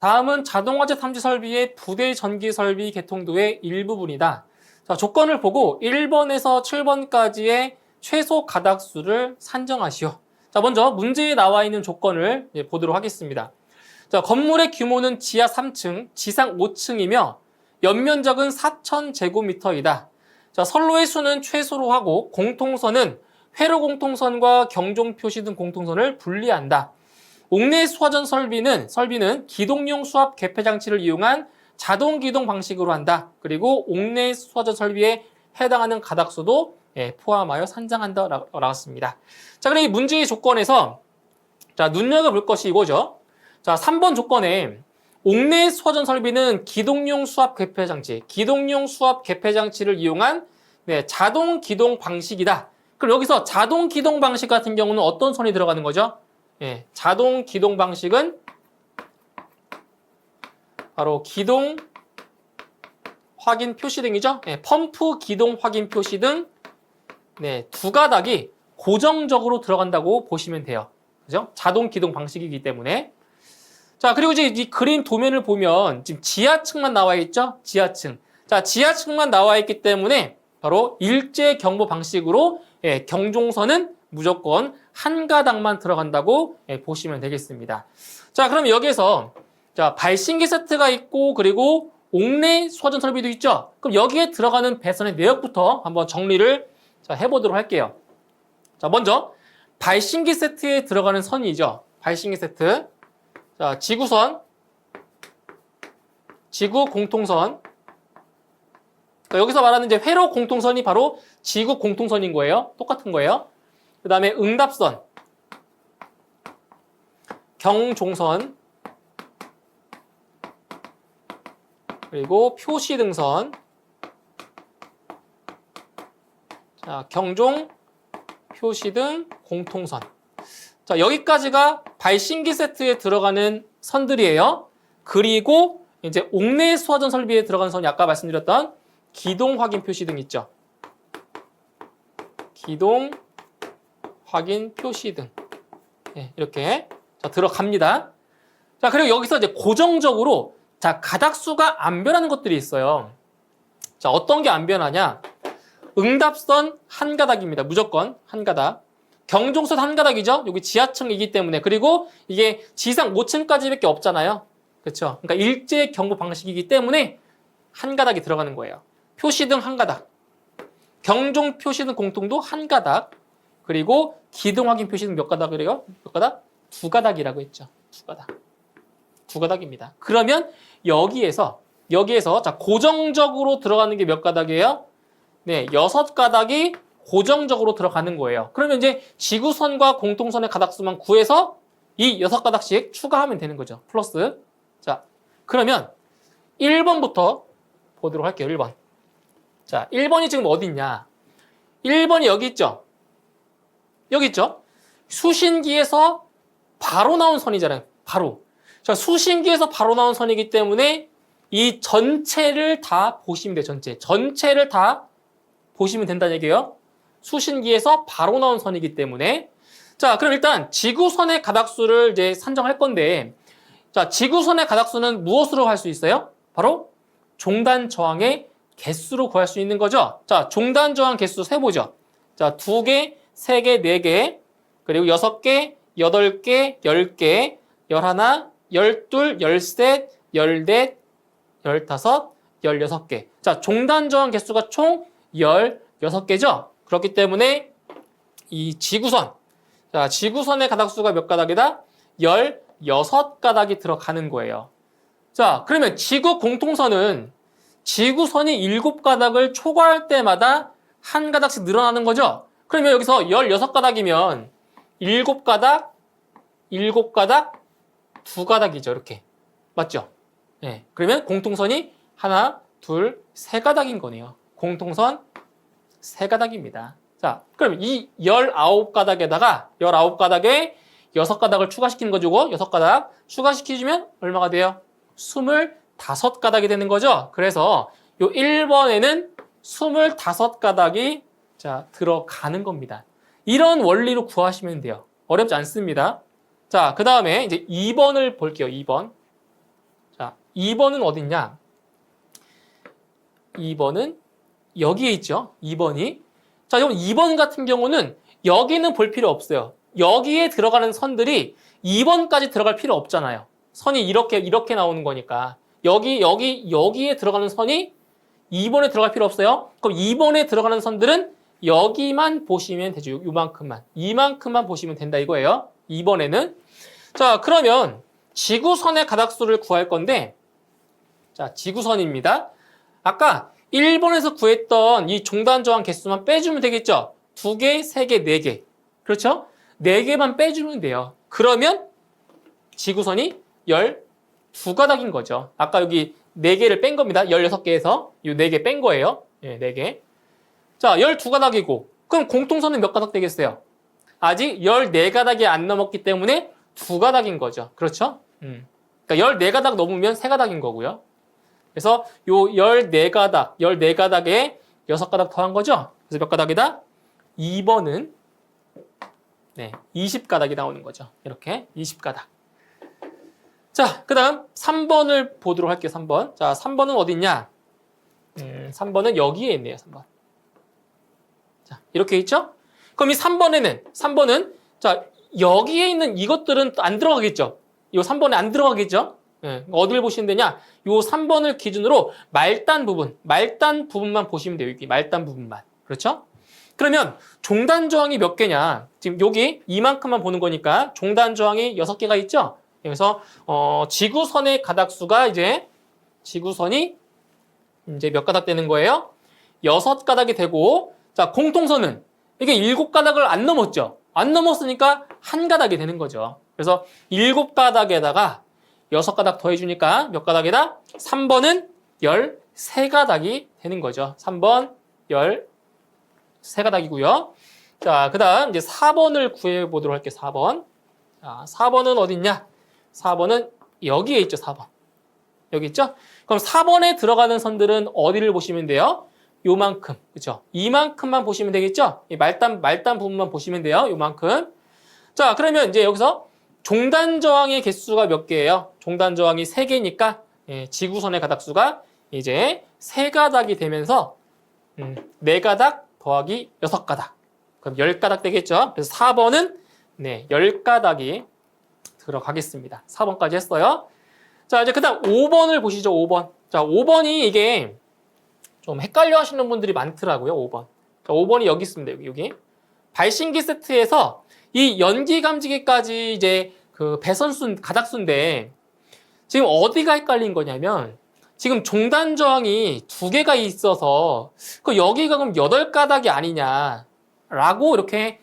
다음은 자동화재 탐지 설비의 부대 전기 설비 개통도의 일부분이다. 자, 조건을 보고 1번에서 7번까지의 최소 가닥수를 산정하시오. 자, 먼저 문제에 나와 있는 조건을 보도록 하겠습니다. 자, 건물의 규모는 지하 3층, 지상 5층이며 연면적은 4,000제곱미터이다. 자, 선로의 수는 최소로 하고 공통선은 회로 공통선과 경종 표시 등 공통선을 분리한다. 옥내 수화전 설비는 기동용 수압 개폐 장치를 이용한 자동 기동 방식으로 한다. 그리고 옥내 수화전 설비에 해당하는 가닥수도 포함하여 산정한다 나왔습니다. 자, 그럼 이 문제의 조건에서 자, 눈여겨볼 것이 이거죠. 자, 3번 조건에 옥내 수화전 설비는 기동용 수압 개폐 장치를 이용한 자동 기동 방식이다. 그럼 여기서 자동 기동 방식 같은 경우는 어떤 선이 들어가는 거죠? 자동 기동 방식은 바로 기동 확인 표시등이죠. 펌프 기동 확인 표시등 두 가닥이 고정적으로 들어간다고 보시면 돼요. 그죠? 자동 기동 방식이기 때문에. 자, 그리고 이제 이 그림 도면을 보면 지금 지하층만 나와 있죠? 지하층. 자, 지하층만 나와 있기 때문에 바로 일제 경보 방식으로 경종선은 무조건 한 가닥만 들어간다고 보시면 되겠습니다. 자, 그럼 여기에서 자, 발신기 세트가 있고 그리고 옥내 수화전 설비도 있죠. 그럼 여기에 들어가는 배선의 내역부터 한번 정리를 해보도록 할게요. 자, 먼저 발신기 세트에 들어가는 선이죠. 발신기 세트. 자, 지구선, 지구 공통선. 여기서 말하는 이제 회로 공통선이 바로 지구 공통선인 거예요. 똑같은 거예요. 그 다음에 응답선, 경종선, 그리고 표시등선, 자, 경종, 표시등, 공통선. 자, 여기까지가 발신기 세트에 들어가는 선들이에요. 그리고 이제 옥내 수화전 설비에 들어가는 선이 아까 말씀드렸던 기동 확인 표시등 있죠. 기동 확인 표시등. 이렇게 들어갑니다. 자, 그리고 여기서 이제 고정적으로 자, 가닥수가 안 변하는 것들이 있어요. 자, 어떤 게 안 변하냐? 응답선 한 가닥입니다. 무조건 한 가닥. 경종선 한 가닥이죠. 여기 지하층이기 때문에. 그리고 이게 지상 5층까지밖에 없잖아요. 그렇죠? 그러니까 일제 경보 방식이기 때문에 한 가닥이 들어가는 거예요. 표시등 한 가닥. 경종 표시등 공통도 한 가닥. 그리고 기동 확인 표시등 몇 가닥이래요? 몇 가닥? 두 가닥이라고 했죠. 두 가닥. 두 가닥입니다. 그러면 여기에서 자, 고정적으로 들어가는 게 몇 가닥이에요? 네, 6가닥이 고정적으로 들어가는 거예요. 그러면 이제 지구선과 공통선의 가닥수만 구해서 이 6가닥씩 추가하면 되는 거죠. 플러스. 자, 그러면 1번부터 보도록 할게요. 1번. 자, 1번이 지금 어디 있냐? 1번이 여기 있죠? 여기 있죠? 수신기에서 바로 나온 선이잖아요. 바로. 자, 수신기에서 바로 나온 선이기 때문에 이 전체를 다 보시면 돼요. 전체를 다 보시면 된다는 얘기예요. 수신기에서 바로 나온 선이기 때문에. 자, 그럼 일단 지구선의 가닥수를 이제 산정할 건데, 자, 지구선의 가닥수는 무엇으로 할 수 있어요? 바로 종단 저항의 개수로 구할 수 있는 거죠. 자, 종단 저항 개수 세보죠. 자, 2개, 3개, 4개, 그리고 6개, 8개, 10개, 11, 12, 13, 14, 15, 16개. 자, 종단 저항 개수가 총 16개죠. 그렇기 때문에 이 지구선, 자, 지구선의 가닥수가 몇 가닥이다? 16가닥이 들어가는 거예요. 자, 그러면 지구 공통선은 지구선이 7가닥을 초과할 때마다 한 가닥씩 늘어나는 거죠. 그러면 여기서 16가닥이면 7가닥, 7가닥, 2가닥이죠. 이렇게. 맞죠? 네. 그러면 공통선이 하나, 둘, 3가닥인 거네요. 공통선 3가닥입니다. 자, 그럼 이 19가닥에다가 19가닥에 6가닥을 추가시키는 거죠. 6가닥 추가시키면 얼마가 돼요? 25가닥이 되는 거죠. 그래서 요 1번에는 25가닥이 자, 들어가는 겁니다. 이런 원리로 구하시면 돼요. 어렵지 않습니다. 자, 그 다음에 이제 2번을 볼게요. 2번. 2번은 어딨냐? 2번은 여기에 있죠. 2번이. 자, 그럼 2번 같은 경우는 여기는 볼 필요 없어요. 여기에 들어가는 선들이 2번까지 들어갈 필요 없잖아요. 선이 이렇게 나오는 거니까. 여기에 들어가는 선이 2번에 들어갈 필요 없어요. 그럼 2번에 들어가는 선들은 여기만 보시면 되죠. 요만큼만. 이만큼만 보시면 된다 이거예요. 2번에는. 자, 그러면 지구선의 가닥수를 구할 건데, 자, 지구선입니다. 아까 1번에서 구했던 이 종단 저항 개수만 빼주면 되겠죠? 2개, 3개, 4개. 그렇죠? 4개만 빼주면 돼요. 그러면 지구선이 12가닥인 거죠. 아까 여기 4개를 뺀 겁니다. 16개에서 이 4개 뺀 거예요. 예, 4개. 자, 12가닥이고 그럼 공통선은 몇 가닥 되겠어요? 아직 14가닥이 안 넘었기 때문에 2가닥인 거죠. 그렇죠? 그러니까 14가닥 넘으면 3가닥인 거고요. 그래서 요 14가닥에 6가닥 더한 거죠. 그래서 몇 가닥이다? 2번은 20가닥이 나오는 거죠. 이렇게 20가닥. 자, 그 다음 3번을 보도록 할게요. 3번. 자, 3번은 어디 있냐? 3번은 여기에 있네요. 3번. 자, 이렇게 있죠? 그럼 이 3번은 자, 여기에 있는 이것들은 안 들어가겠죠? 이 3번에 안 들어가겠죠? 예, 어디를 보시면 되냐? 요 3번을 기준으로 말단 부분만 보시면 돼요. 여기 말단 부분만. 그렇죠? 그러면 종단 저항이 몇 개냐? 지금 여기 이만큼만 보는 거니까 종단 저항이 6개가 있죠? 그래서 지구선의 가닥수가 지구선이 이제 몇 가닥 되는 거예요? 6가닥이 되고, 자, 공통선은 이게 7가닥을 안 넘었죠? 안 넘었으니까 1가닥이 되는 거죠. 그래서 7가닥에다가 6가닥 더해주니까 몇 가닥이다? 3번은 13가닥이 되는 거죠. 3번 13가닥이고요. 자, 그 다음 이제 4번을 구해보도록 할게요. 4번. 자, 4번은 어딨냐? 4번은 여기에 있죠. 4번. 여기 있죠? 그럼 4번에 들어가는 선들은 어디를 보시면 돼요? 요만큼. 그죠? 이만큼만 보시면 되겠죠? 이 말단 부분만 보시면 돼요. 요만큼. 자, 그러면 이제 여기서 종단 저항의 개수가 몇 개예요? 종단 저항이 3개니까 지구선의 가닥수가 이제 3가닥이 되면서 4가닥 더하기 6가닥. 그럼 10가닥 되겠죠? 그래서 4번은 10가닥이 들어가겠습니다. 4번까지 했어요. 자, 이제 그 다음 5번을 보시죠. 5번. 자, 5번이 이게 좀 헷갈려 하시는 분들이 많더라고요. 5번. 자, 5번이 여기 있습니다. 여기. 발신기 세트에서 이 연기 감지기까지 이제 그 배선수, 가닥수인데 지금 어디가 헷갈린 거냐면 지금 종단 저항이 2개가 있어서 그 여기가 그럼 8가닥이 아니냐라고 이렇게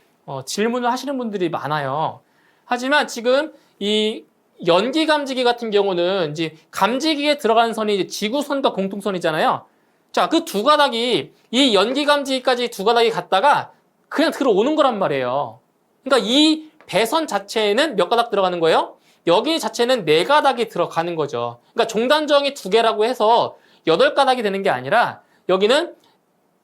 질문을 하시는 분들이 많아요. 하지만 지금 이 연기 감지기 같은 경우는 이제 감지기에 들어가는 선이 이제 지구선과 공통선이잖아요. 자, 그 2가닥이 이 연기 감지기까지 2가닥이 갔다가 그냥 들어오는 거란 말이에요. 그러니까 이 배선 자체에는 몇 가닥 들어가는 거예요? 여기 자체는 4가닥이 들어가는 거죠. 그러니까 종단 저항이 2개라고 해서 8가닥이 되는 게 아니라 여기는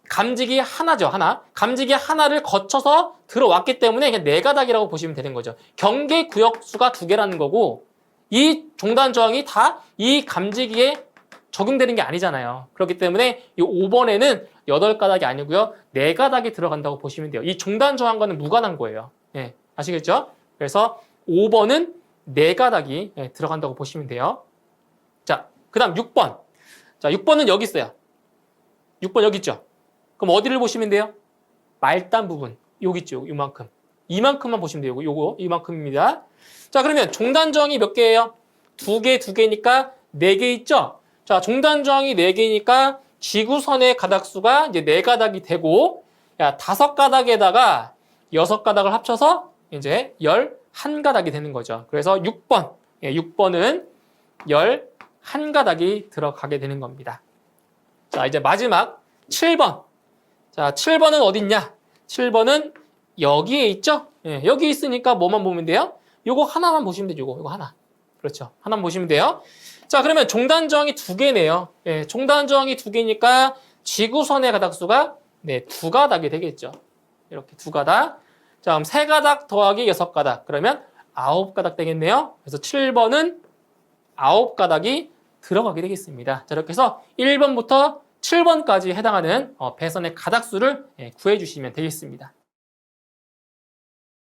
감지기 하나죠. 감지기 하나를 거쳐서 들어왔기 때문에 그냥 4가닥이라고 보시면 되는 거죠. 경계 구역수가 2개라는 거고 이 종단 저항이 다 이 감지기에 적용되는 게 아니잖아요. 그렇기 때문에 이 5번에는 8가닥이 아니고요. 4가닥이 들어간다고 보시면 돼요. 이 종단 저항과는 무관한 거예요. 예, 아시겠죠? 그래서 5번은 4가닥이 들어간다고 보시면 돼요. 자, 그 다음 6번. 자, 6번은 여기 있어요. 6번 여기 있죠? 그럼 어디를 보시면 돼요? 말단 부분. 여기 있죠. 요만큼. 이만큼만 보시면 돼요. 요거 이만큼입니다. 자, 그러면 종단 저항이 몇 개예요? 2개니까 4개 있죠? 자, 종단 저항이 4개니까 지구선의 가닥수가 이제 4가닥이 되고, 5가닥에다가 6가닥을 합쳐서 이제 11가닥이 되는 거죠. 그래서 6번. 6번은 11가닥이 들어가게 되는 겁니다. 자, 이제 마지막 7번. 자, 7번은 어딨냐? 7번은 여기에 있죠? 여기 있으니까 뭐만 보면 돼요? 요거 하나만 보시면 되죠. 요거 하나. 그렇죠. 하나만 보시면 돼요. 자, 그러면 종단 저항이 2개네요. 종단 저항이 2개니까 지구선의 가닥수가 2가닥이 되겠죠. 이렇게 2가닥. 자, 그럼 3가닥 더하기 6가닥. 그러면 9가닥 되겠네요. 그래서 7번은 9가닥이 들어가게 되겠습니다. 자, 이렇게 해서 1번부터 7번까지 해당하는 배선의 가닥수를 구해주시면 되겠습니다.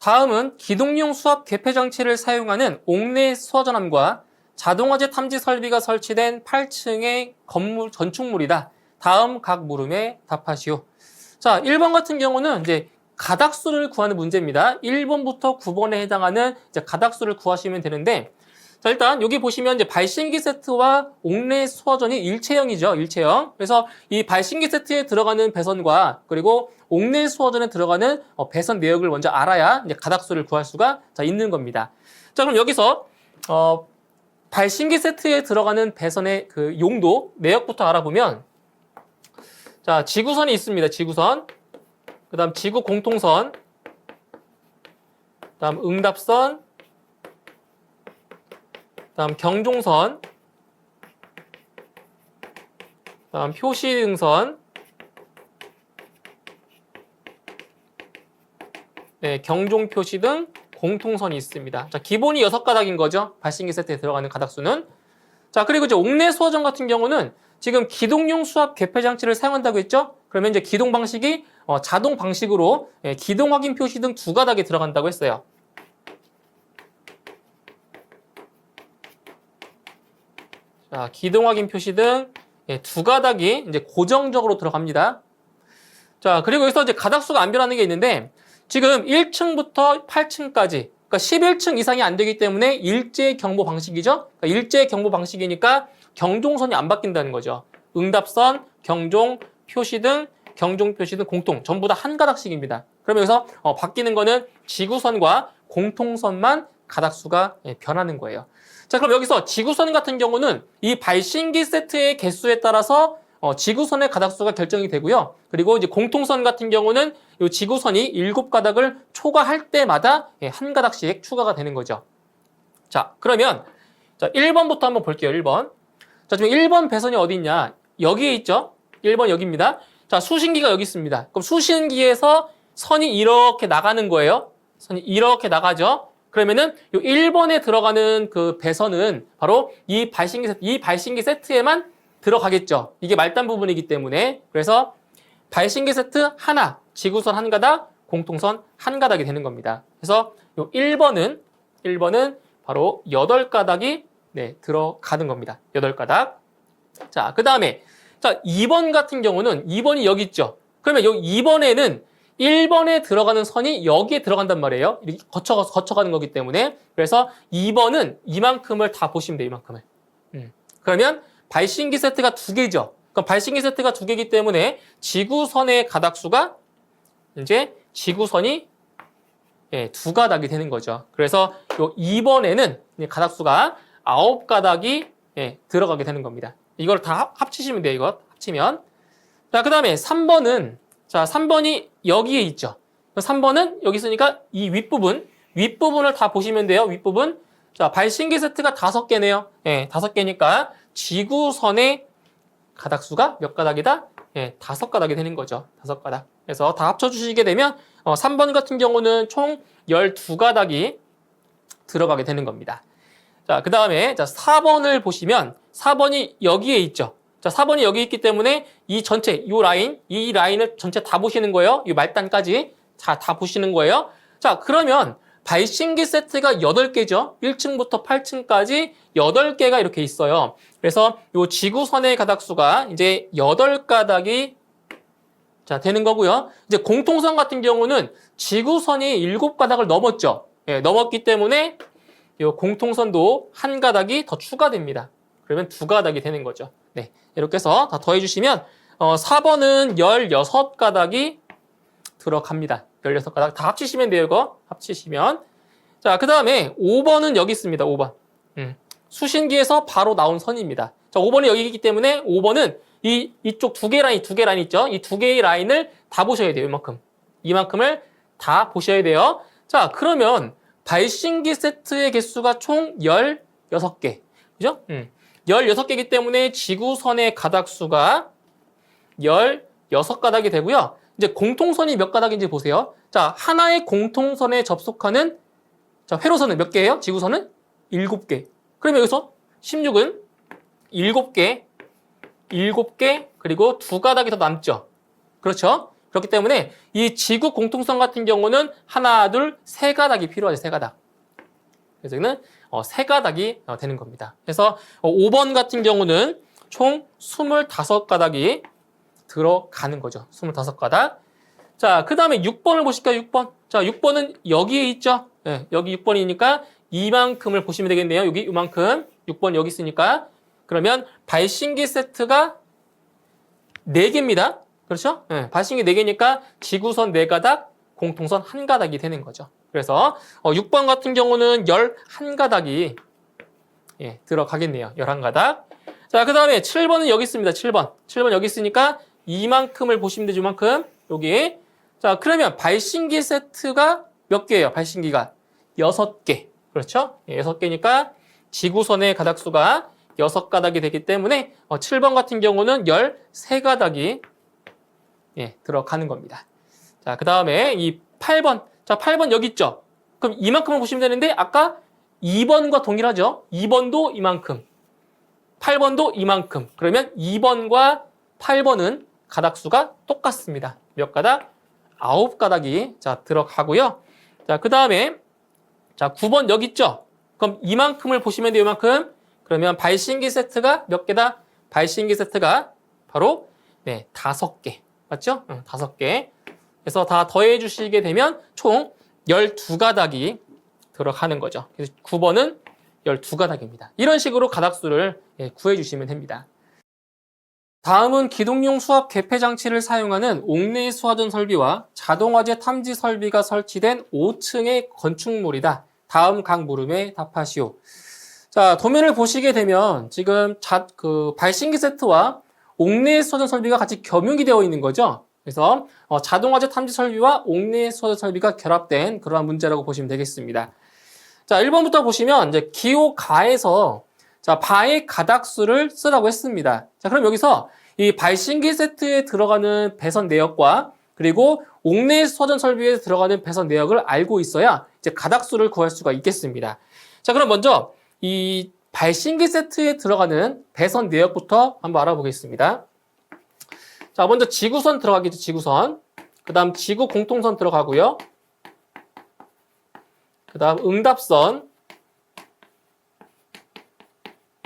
다음은 기동용 수압 개폐 장치를 사용하는 옥내 수화전함과 자동화재 탐지 설비가 설치된 8층의 건물 건축물이다. 다음 각 물음에 답하시오. 자, 1번 같은 경우는 이제 가닥수를 구하는 문제입니다. 1번부터 9번에 해당하는 이제 가닥수를 구하시면 되는데, 자, 일단 여기 보시면 이제 발신기 세트와 옥내 수화전이 일체형이죠. 일체형. 그래서 이 발신기 세트에 들어가는 배선과 그리고 옥내 수화전에 들어가는 배선 내역을 먼저 알아야 이제 가닥수를 구할 수가 있는 겁니다. 자, 그럼 여기서 발신기 세트에 들어가는 배선의 그 용도 내역부터 알아보면, 자, 지구선이 있습니다. 지구선. 그다음 지구 공통선. 그다음 응답선. 다음 경종선, 다음 표시등선, 네, 경종표시등 공통선이 있습니다. 자, 기본이 6가닥인 거죠. 발신기 세트에 들어가는 가닥수는. 자, 그리고 이제 옥내 수화전 같은 경우는 지금 기동용 수압 개폐 장치를 사용한다고 했죠? 그러면 이제 기동 방식이 자동 방식으로 기동 확인 표시등 2가닥에 들어간다고 했어요. 자, 기동 확인 표시등 2가닥이 이제 고정적으로 들어갑니다. 자, 그리고 여기서 이제 가닥수가 안 변하는 게 있는데, 지금 1층부터 8층까지, 그러니까 11층 이상이 안 되기 때문에 일제 경보 방식이죠. 그러니까 일제 경보 방식이니까 경종선이 안 바뀐다는 거죠. 응답선, 경종, 표시등, 경종 표시등 공통 전부 다 한 가닥씩입니다. 그러면 여기서 바뀌는 거는 지구선과 공통선만 가닥수가 변하는 거예요. 자, 그럼 여기서 지구선 같은 경우는 이 발신기 세트의 개수에 따라서 지구선의 가닥수가 결정이 되고요. 그리고 이제 공통선 같은 경우는 이 지구선이 7가닥을 초과할 때마다 한 가닥씩 추가가 되는 거죠. 자, 그러면 자, 1번부터 한번 볼게요. 1번. 자, 지금 1번 배선이 어디 있냐? 여기에 있죠. 1번 여기입니다. 자, 수신기가 여기 있습니다. 그럼 수신기에서 선이 이렇게 나가는 거예요. 선이 이렇게 나가죠. 그러면은 이 1번에 들어가는 그 배선은 바로 이 발신기 세트에만 들어가겠죠. 이게 말단 부분이기 때문에. 그래서 발신기 세트 하나, 지구선 한 가닥, 공통선 한 가닥이 되는 겁니다. 그래서 이 1번은 바로 8가닥이 들어가는 겁니다. 8가닥. 자, 그 다음에 자, 2번 같은 경우는 2번이 여기 있죠. 그러면 여기 2번에는 1번에 들어가는 선이 여기에 들어간단 말이에요. 이렇게 거쳐가는 거기 때문에. 그래서 2번은 이만큼을 다 보시면 돼요. 이만큼을. 그러면 발신기 세트가 2개죠. 그럼 발신기 세트가 2개이기 때문에 지구선의 가닥수가 이제 지구선이 2가닥이 되는 거죠. 그래서 요 2번에는 가닥수가 9가닥이 들어가게 되는 겁니다. 이걸 다 합치시면 돼요. 이거 합치면. 자, 그 다음에 3번은 자, 3번이 여기에 있죠. 3번은 여기 있으니까 이 윗부분을 다 보시면 돼요. 윗부분. 자, 발신기 세트가 5개네요. 5개니까 지구선의 가닥수가 몇 가닥이다? 5가닥이 되는 거죠. 5가닥. 그래서 다 합쳐주시게 되면 3번 같은 경우는 총 12가닥이 들어가게 되는 겁니다. 자, 그 다음에 4번을 보시면 4번이 여기에 있죠. 자, 4번이 여기 있기 때문에 이 전체, 이 라인을 전체 다 보시는 거예요. 이 말단까지 다 보시는 거예요. 자, 그러면 발신기 세트가 8개죠. 1층부터 8층까지 8개가 이렇게 있어요. 그래서 이 지구선의 가닥수가 이제 8가닥이 되는 거고요. 이제 공통선 같은 경우는 지구선이 7가닥을 넘었죠. 넘었기 때문에 이 공통선도 한 가닥이 더 추가됩니다. 그러면 2가닥이 되는 거죠. 네, 이렇게 해서 다 더해주시면 4번은 16가닥이 들어갑니다. 16가닥 다 합치시면 돼요. 이거 합치시면. 자, 그 다음에 5번은 여기 있습니다. 5번. 수신기에서 바로 나온 선입니다. 자, 5번이 여기 있기 때문에 5번은 이쪽 2개 라인 있죠. 이 2개의 라인을 다 보셔야 돼요. 이만큼을 다 보셔야 돼요. 자, 그러면 발신기 세트의 개수가 총 16개. 그죠? 16개이기 때문에 지구선의 가닥수가 16가닥이 되고요. 이제 공통선이 몇 가닥인지 보세요. 자, 하나의 공통선에 접속하는 회로선은 몇 개예요? 지구선은 7개. 그러면 여기서 16은 7개, 7개, 그리고 2가닥이 더 남죠. 그렇죠? 그렇기 때문에 이 지구 공통선 같은 경우는 하나, 둘, 3가닥이 필요하죠. 3가닥. 그래서 여기는 3가닥이 되는 겁니다. 그래서 5번 같은 경우는 총 25가닥이 들어가는 거죠. 25가닥. 자, 그 다음에 6번을 보실까요? 6번. 자, 6번은 여기에 있죠. 네, 여기 6번이니까 이만큼을 보시면 되겠네요. 여기 이만큼. 6번 여기 있으니까. 그러면 발신기 세트가 4개입니다. 그렇죠? 네, 발신기 4개니까 지구선 4가닥, 공통선 1가닥이 되는 거죠. 그래서 6번 같은 경우는 11가닥이 들어가겠네요. 11가닥. 자, 그 다음에 7번은 여기 있습니다. 7번. 7번 여기 있으니까 이만큼을 보시면 되죠. 이만큼. 여기. 자, 그러면 발신기 세트가 몇 개예요? 발신기가 6개. 그렇죠? 6개니까 지구선의 가닥수가 6가닥이 되기 때문에 7번 같은 경우는 13가닥이 들어가는 겁니다. 자, 그 다음에 이 8번. 자, 8번 여기 있죠? 그럼 이만큼을 보시면 되는데 아까 2번과 동일하죠? 2번도 이만큼. 8번도 이만큼. 그러면 2번과 8번은 가닥수가 똑같습니다. 몇 가닥? 9가닥이 자, 들어가고요. 자, 그 다음에 자, 9번 여기 있죠? 그럼 이만큼을 보시면 돼요. 이만큼. 그러면 발신기 세트가 몇 개다? 발신기 세트가 바로 5개. 맞죠? 5개. 그래서 다 더해 주시게 되면 총 12가닥이 들어가는 거죠. 그래서 9번은 12가닥입니다. 이런 식으로 가닥수를 구해 주시면 됩니다. 다음은 기동용 수압 개폐 장치를 사용하는 옥내 수화전 설비와 자동화재 탐지 설비가 설치된 5층의 건축물이다. 다음 각 물음에 답하시오. 자, 도면을 보시게 되면 지금 발신기 세트와 옥내 수화전 설비가 같이 겸용이 되어 있는 거죠. 그래서 자동화재 탐지 설비와 옥내 수화전 설비가 결합된 그러한 문제라고 보시면 되겠습니다. 자, 1번부터 보시면 이제 기호 가에서 자, 바의 가닥수를 쓰라고 했습니다. 자, 그럼 여기서 이 발신기 세트에 들어가는 배선 내역과 그리고 옥내 수화전 설비에 들어가는 배선 내역을 알고 있어야 이제 가닥수를 구할 수가 있겠습니다. 자, 그럼 먼저 이 발신기 세트에 들어가는 배선 내역부터 한번 알아보겠습니다. 자, 먼저 지구선 들어가겠죠, 지구선. 그 다음 지구 공통선 들어가고요. 그 다음 응답선.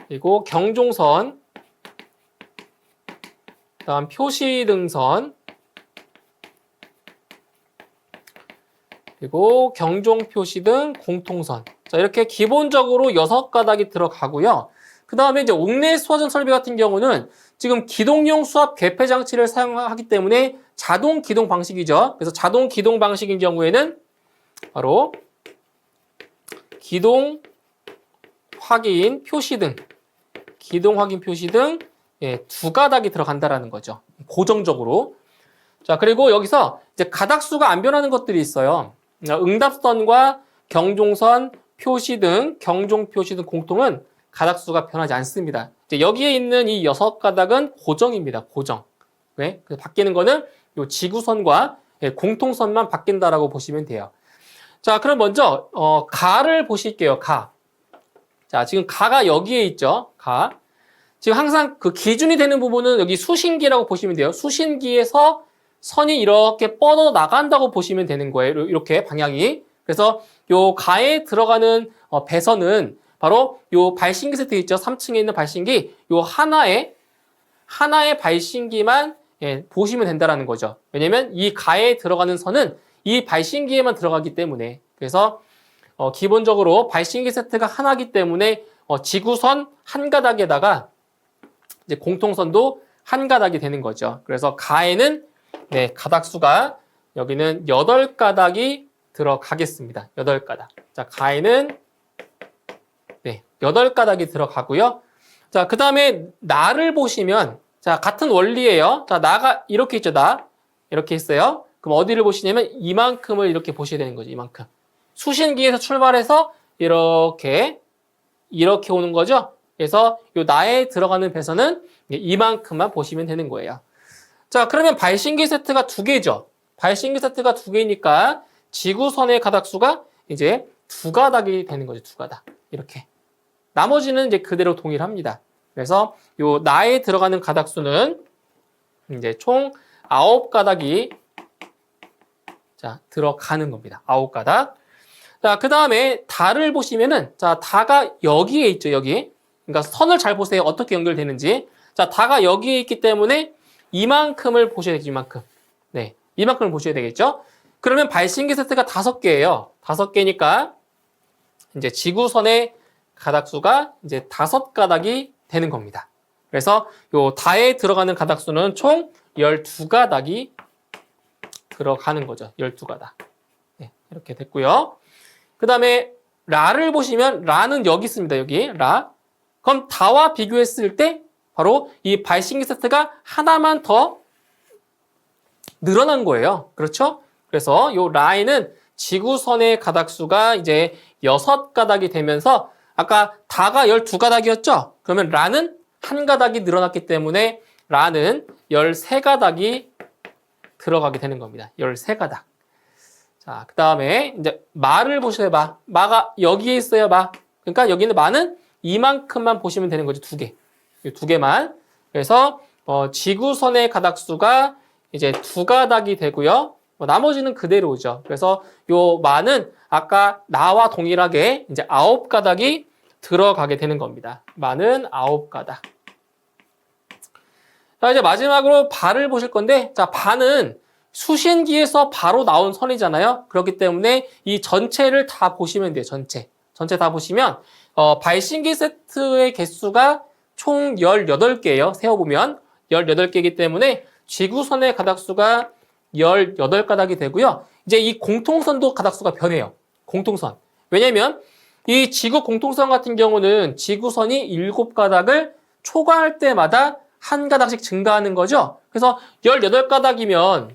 그리고 경종선. 그 다음 표시등선. 그리고 경종표시등 공통선. 자, 이렇게 기본적으로 6가닥이 들어가고요. 그 다음에 이제 옥내 수화전 설비 같은 경우는 지금 기동용 수압 개폐 장치를 사용하기 때문에 자동 기동 방식이죠. 그래서 자동 기동 방식인 경우에는 바로 기동 확인 표시등, 기동 확인 표시등 2가닥이 들어간다라는 거죠. 고정적으로. 자, 그리고 여기서 이제 가닥수가 안 변하는 것들이 있어요. 응답선과 경종선, 표시등, 경종표시등 공통은 가닥수가 변하지 않습니다. 이제 여기에 있는 이 6가닥은 고정입니다. 고정. 왜? 그래서 바뀌는 거는 이 지구선과 공통선만 바뀐다라고 보시면 돼요. 자, 그럼 먼저 가를 보실게요. 가. 자, 지금 가가 여기에 있죠. 가. 지금 항상 그 기준이 되는 부분은 여기 수신기라고 보시면 돼요. 수신기에서 선이 이렇게 뻗어 나간다고 보시면 되는 거예요. 이렇게 방향이. 그래서 요 가에 들어가는 배선은 바로 요 발신기 세트 있죠. 3층에 있는 발신기. 요 하나의 발신기만 보시면 된다라는 거죠. 왜냐면 이 가에 들어가는 선은 이 발신기에만 들어가기 때문에. 그래서 기본적으로 발신기 세트가 하나이기 때문에 지구선 한 가닥에다가 이제 공통선도 한 가닥이 되는 거죠. 그래서 가에는 가닥수가 여기는 8가닥이 들어가겠습니다. 8가닥. 자, 가에는 8가닥이 들어가고요. 자, 그 다음에 나를 보시면 자, 같은 원리예요. 자, 나가 이렇게 있죠. 나. 이렇게 있어요. 그럼 어디를 보시냐면 이만큼을 이렇게 보셔야 되는 거죠. 이만큼. 수신기에서 출발해서 이렇게 오는 거죠. 그래서 요 나에 들어가는 배선은 이만큼만 보시면 되는 거예요. 자, 그러면 발신기 세트가 2개죠. 발신기 세트가 2개니까 지구선의 가닥수가 이제 2가닥이 되는 거죠. 2가닥. 이렇게. 나머지는 이제 그대로 동일합니다. 그래서 요 나에 들어가는 가닥수는 이제 총 9가닥이 자, 들어가는 겁니다. 9가닥. 자, 그 다음에 다를 보시면은, 자, 다가 여기에 있죠, 여기. 그러니까 선을 잘 보세요. 어떻게 연결되는지. 자, 다가 여기에 있기 때문에 이만큼을 보셔야 되죠, 이만큼. 네, 이만큼을 보셔야 되겠죠? 그러면 발신기 세트가 5개예요. 5개니까, 이제 지구선의 가닥수가 이제 5가닥이 되는 겁니다. 그래서 요 다에 들어가는 가닥수는 총 12가닥이 들어가는 거죠. 12가닥. 네, 이렇게 됐고요. 그 다음에 라를 보시면 라는 여기 있습니다. 여기 라. 그럼 다와 비교했을 때 바로 이 발신기 세트가 하나만 더 늘어난 거예요. 그렇죠? 그래서 요 라에는 지구선의 가닥수가 이제 6가닥이 되면서 아까 다가 12가닥이었죠? 그러면 라는 1가닥이 늘어났기 때문에 라는 13가닥이 들어가게 되는 겁니다. 13가닥. 자, 그 다음에 이제 마를 보셔야 마. 마가 여기에 있어요, 마. 그러니까 여기는 마는 이만큼만 보시면 되는 거죠. 2개. 이 2개만. 그래서 지구선의 가닥수가 이제 2가닥이 되고요. 나머지는 그대로죠. 그래서 요 마는 아까 나와 동일하게 이제 9가닥이 들어가게 되는 겁니다. 마는 9가닥. 자, 이제 마지막으로 바를 보실 건데, 자, 바는 수신기에서 바로 나온 선이잖아요. 그렇기 때문에 이 전체를 다 보시면 돼요. 전체 다 보시면 발신기 세트의 개수가 총 18개예요. 세어보면 18개이기 때문에 지구선의 가닥수가 18가닥이 되고요. 이제 이 공통선도 가닥수가 변해요. 공통선. 왜냐면 이 지구 공통선 같은 경우는 지구선이 7가닥을 초과할 때마다 1가닥씩 증가하는 거죠. 그래서 18가닥이면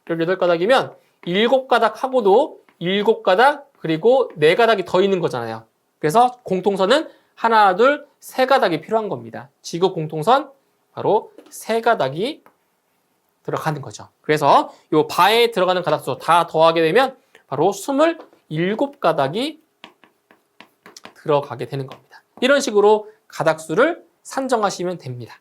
7가닥 하고도 7가닥 그리고 4가닥이 더 있는 거잖아요. 그래서 공통선은 하나, 둘, 3가닥이 필요한 겁니다. 지구 공통선 바로 3가닥이 들어가는 거죠. 그래서 요 바에 들어가는 가닥수 다 더하게 되면 바로 27가닥이 들어가게 되는 겁니다. 이런 식으로 가닥수를 산정하시면 됩니다.